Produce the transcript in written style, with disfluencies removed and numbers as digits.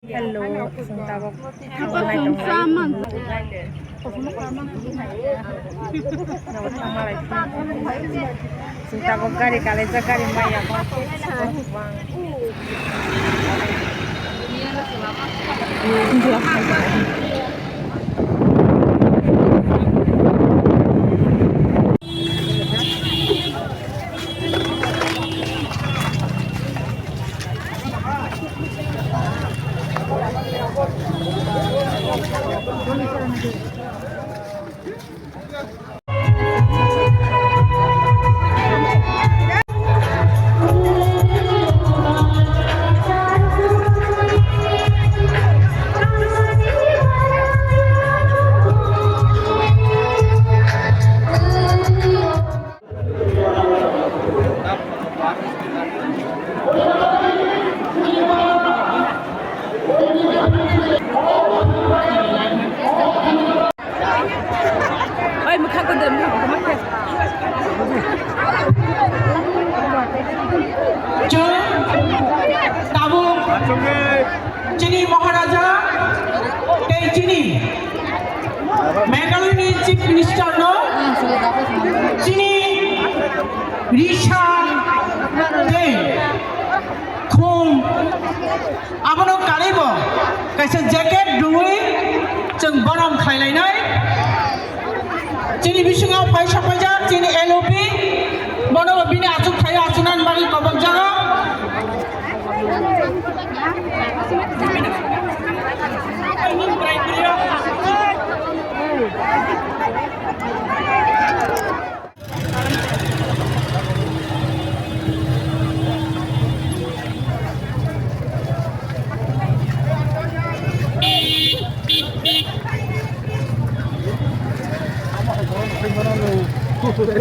Hello, sementara ako naik tong sementara ako gari kali gari maya Chini Maharaja, Tei Chini, Meghalaya Chief Minister no, Chini Risha Tei, Khum, Abono Karibo, kaisa jacket dui, jeng bonam khailai Chini Bisungau Paisa Paja, Chini LOP, bono bini ajuk thaya ajunan bagi kobak jaga. Tudo